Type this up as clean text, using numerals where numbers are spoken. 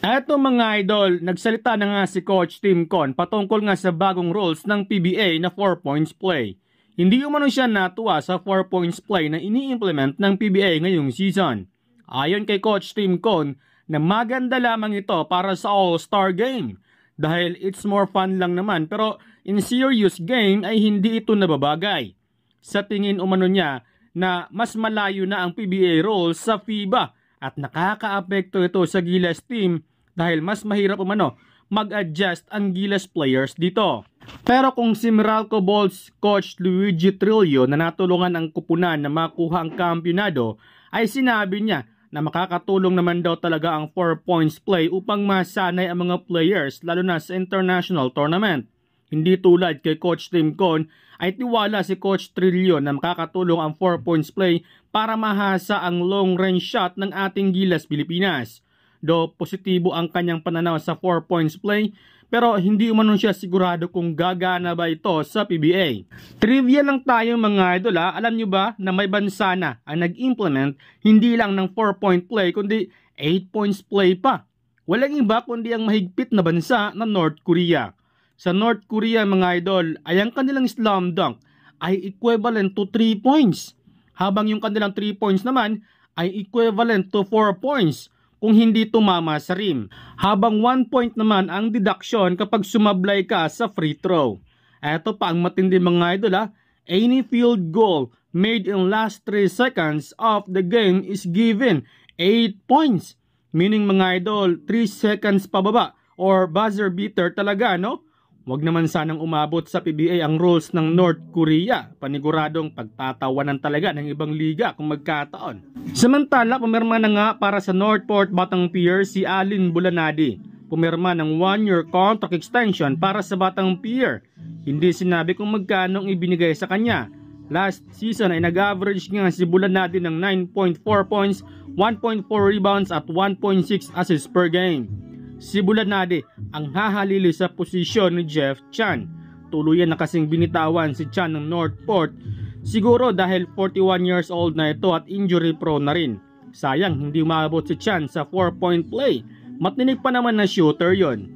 Eto mga idol, nagsalita na nga si Coach Tim Con patungkol nga sa bagong rules ng PBA na 4 points play. Hindi umano siya natuwa sa 4 points play na ini-implement ng PBA ngayong season. Ayon kay Coach Tim Con, na maganda lamang ito para sa All-Star Game. Dahil it's more fun lang naman, pero in serious game ay hindi ito nababagay. Sa tingin umano niya na mas malayo na ang PBA rules sa FIBA at nakakaapekto ito sa Gilas team dahil mas mahirap umano mag-adjust ang Gilas players dito. Pero kung si Meralco Bolts coach Luigi Trillo na natulungan ang kupunan na makuha ang kampyonado, ay sinabi niya na makakatulong naman daw talaga ang 4 points play upang masanay ang mga players lalo na sa international tournament. Hindi tulad kay Coach Tim Con, ay tiwala si Coach Trillo na makakatulong ang 4 points play para mahasa ang long range shot ng ating Gilas Pilipinas. Do positibo ang kanyang pananaw sa 4 points play, pero hindi umano siya sigurado kung gagana ba ito sa PBA. Trivia lang tayo mga idol ha. Alam nyo ba na may bansa na ang nag-implement hindi lang ng 4 point play kundi 8 points play pa. Walang iba kundi ang mahigpit na bansa na North Korea. Sa North Korea mga idol ay ang kanilang slam dunk ay equivalent to 3 points. Habang yung kanilang 3 points naman ay equivalent to 4 points kung hindi tumama sa rim. Habang 1 point naman ang deduction kapag sumablay ka sa free throw. Eto pa ang matindi mga idol ha. Any field goal made in last 3 seconds of the game is given 8 points. Meaning mga idol, 3 seconds pababa or buzzer beater talaga no? Huwag naman sanang umabot sa PBA ang rules ng North Korea. Paniguradong pagtatawanan talaga ng ibang liga kung magkataon. Samantala, pumirma na nga para sa Northport Batang Pier si Alin Bulanadi. Pumirma ng 1-year contract extension para sa Batang Pier. Hindi sinabi kung magkano ang ibinigay sa kanya. Last season ay nag-average nga si Bulanadi ng 9.4 points, 1.4 rebounds at 1.6 assists per game. Si Bulanadi ang hahalili sa posisyon ni Jeff Chan. Tuluyan na kasing binitawan si Chan ng Northport. Siguro dahil 41 years old na ito at injury prone na rin. Sayang hindi umabot si Chan sa 4 point play. Matinig pa naman na shooter yon.